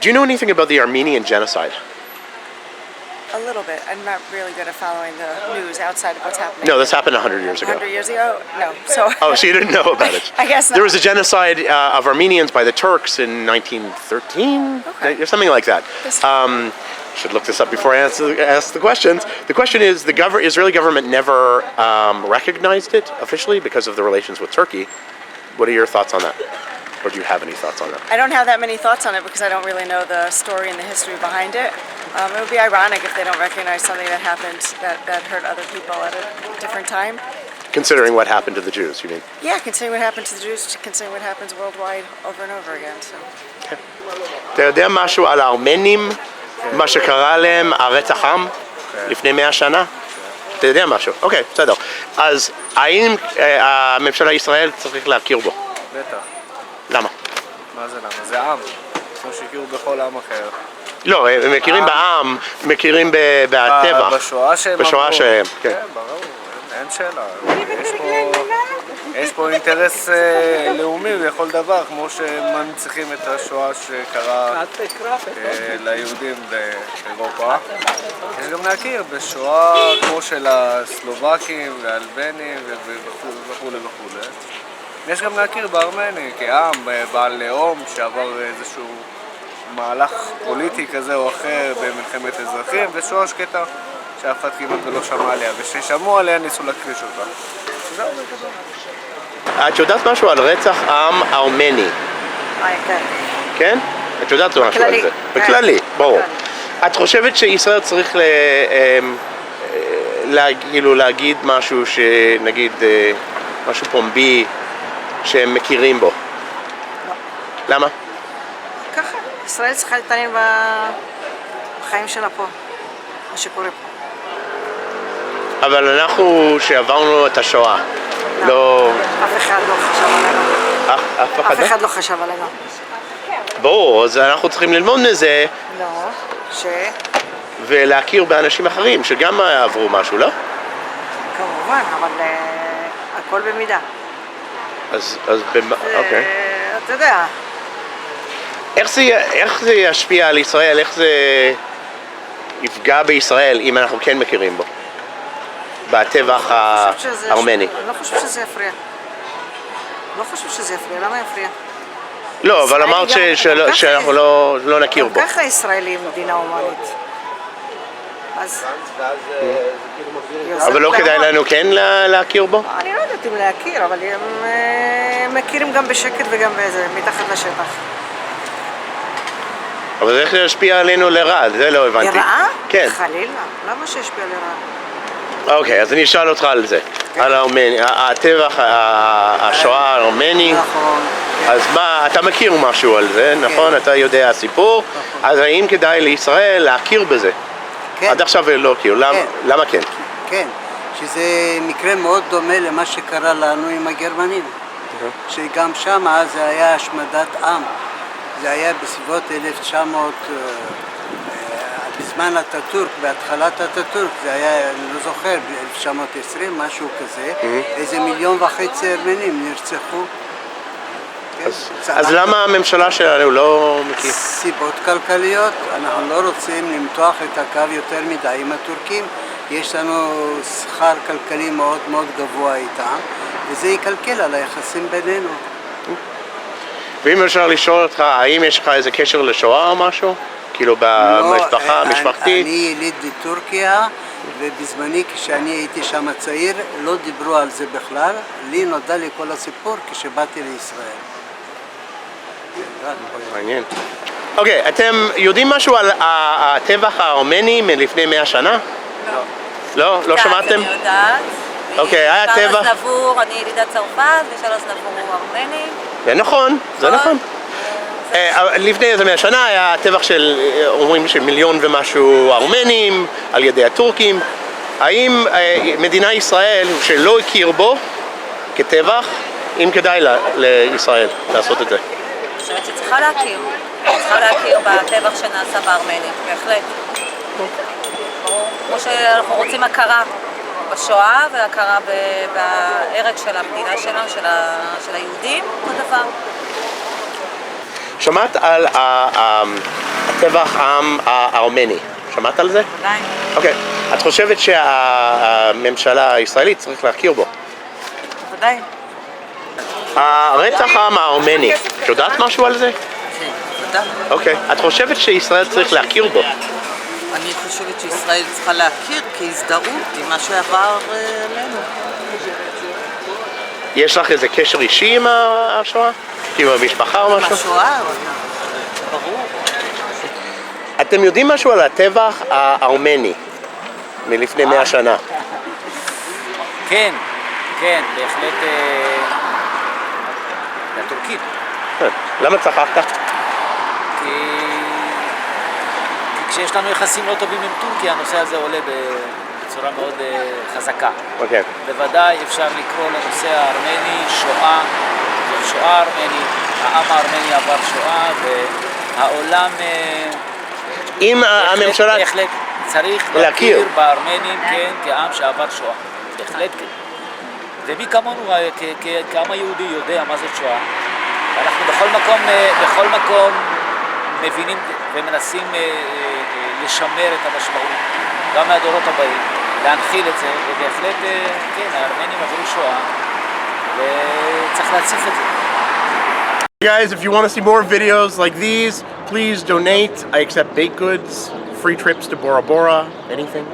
Do you know anything about the Armenian genocide? A little bit. I'm not really good at following the news outside of what's happening. No, this happened 100 years ago. 100 years ago? No. So. Oh, so you didn't know about it? I guess not. There was a genocide of Armenians by the Turks in 1913, or something like that. Should look this up before I ask the questions. The question is, the Israeli government never recognized it officially because of the relations with Turkey. What are your thoughts on that? Or do you have any thoughts on that? I don't have that many thoughts on it because I don't really know the story and the history behind it. It would be ironic if they don't recognize something that happened that hurt other people at a different time. Considering what happened to the Jews, you mean? Yeah, considering what happened to the Jews, considering what happens worldwide over and over again. So. אתה יודע משהו על הארמנים, מה שקרה להם, הרצח עם, לפני 100 שנה? אתה יודע משהו? אוקיי, בסדר. אז האם הממשלה ישראל צריך להכיר בו? בטח. למה? מה זה למה? זה עם, כמו שהכירו בכל עם אחר. לא, הם מכירים בעם, מכירים בטבח. בשואה שהם בשואה שהם, כן. כן, ברור, אין שאלה. יש פה אינטרס לאומי לכל דבר, כמו שמנציחים את השואה שקרה ליהודים באירופה. יש גם להכיר בשואה כמו של הסלובקים והאלבנים וכו' וכו'. יש גם להכיר בארמני כעם, בעל לאום שעבר איזשהו מהלך פוליטי כזה או אחר במלחמת אזרחים, ושואה שקטה שאף אחד כמעט ולא שמע עליה, וששמעו עליה ניסו להכחיש אותה. זהו, זה כזה. את יודעת משהו על רצח עם ארמני? כן. כן? את יודעת משהו על זה? בכללי, ברור. את חושבת שישראל צריך להגיד משהו שנגיד, משהו פומבי שהם מכירים בו? לא. למה? ככה, ישראל צריכה להתעניין בחיים שלה פה, מה שקורה פה. אבל אנחנו שעברנו את השואה, לא... אף אחד לא חשב עלינו. אף אחד לא חשב עלינו. ברור, אז אנחנו צריכים ללמוד מזה. לא, ולהכיר באנשים אחרים שגם עברו משהו, לא? כמובן, אבל הכל במידה. אז אוקיי. אתה יודע. איך זה ישפיע על ישראל, איך זה יפגע בישראל אם אנחנו כן מכירים בו? בטבח הארמני. אני לא חושב שזה יפריע. למה יפריע? לא, אבל אמרת שאנחנו לא נכיר בו. גם ככה ישראל היא מדינה הומנית. אבל לא כדאי לנו כן להכיר בו? אני לא יודעת אם להכיר, אבל הם מכירים גם בשקט וגם מתחת לשטח. אבל איך זה ישפיע עלינו לרעה? זה לא הבנתי. לרעה? כן. חלילה. למה שישפיע לרעה? אוקיי, אז אני אשאל אותך על זה. על הארמני, הטבח, השואה הארמני. נכון. אז מה, אתה מכיר משהו על זה, נכון? אתה יודע הסיפור. אז האם כדאי לישראל להכיר בזה? עד עכשיו לא הכיר. למה כן? כן, שזה מקרה מאוד דומה למה שקרה לנו עם הגרמנים. שגם שם זה היה השמדת עם. זה היה בסביבות 1900, בזמן אטאטורק, בהתחלת אטאטורק, זה היה, אני לא זוכר, ב-1920, משהו כזה, איזה 1.5 מיליון ארמנים נרצחו. אז למה הממשלה שלנו לא מכיר? סיבות כלכליות, אנחנו לא רוצים למתוח את הקו יותר מדי עם הטורקים, יש לנו שכר כלכלי מאוד מאוד גבוה איתם, וזה יקלקל על היחסים בינינו. ואם אפשר לשאול אותך, האם יש לך איזה קשר לשואה או משהו? כאילו במשפחה, משפחתית? אני יליד בטורקיה, ובזמני כשאני הייתי שם צעיר, לא דיברו על זה בכלל. לי נודע לי כל הסיפור כשבאתי לישראל. מעניין. אוקיי, אתם יודעים משהו על הטבח הארמני מלפני 100 שנה? לא. לא שמעתם? אני יודעת. אוקיי, היה טבח. שרלס נבור, אני ילידת צרפת, ושרלס נבור הוא ארמני. זה נכון, זה נכון. לפני איזה 100 שנה היה טבח של, אומרים של 1 מיליון ומשהו ארמנים על ידי הטורקים. האם מדינה ישראל שלא הכיר בו כטבח, אם כדאי לישראל לעשות את זה? אני חושבת שצריכה להכיר. צריכה להכיר בטבח שנעשה בארמנים, בהחלט. ברור. כמו שאנחנו רוצים הכרה בשואה והכרה בהרג של המדינה שלנו, של היהודים, אותו דבר. שמעת על טבח העם הארמני. שמעת על זה? עדיין. אוקיי. את חושבת שהממשלה הישראלית צריך להכיר בו? ודאי. הרצח העם הארמני, את יודעת משהו על זה? כן, ודאי. אוקיי. את חושבת שישראל צריך להכיר בו? אני חושבת שישראל צריכה להכיר כהזדהות עם מה שעבר עלינו. יש לך איזה קשר אישי עם השואה? עם המשפחה או משהו? השואה, ברור. אתם יודעים משהו על הטבח הארמני מלפני 100 שנה? כן, כן, בהחלט לטורקים. למה צחקת? כי כשיש לנו יחסים לא טובים עם טורקיה, הנושא הזה עולה בצורה מאוד חזקה. אוקיי. בוודאי אפשר לקרוא לנושא הארמני שואה, זאת שואה ארמנית, העם הארמני עבר שואה והעולם אם הממשלה... בהחלט צריך להכיר בארמנים, כן, כעם שעבר שואה. בהחלט כן. ומי כמונו כעם היהודי יודע מה זאת שואה. אנחנו בכל מקום מבינים ומנסים לשמר את המשמעות, גם מהדורות הבאים, להנחיל את זה, ובהחלט, כן, הארמנים עברו שואה, וצריך להציף את זה. Guys, if you want to see more videos like these, please donate. I accept baked goods, free trips to Bora Bora, anything.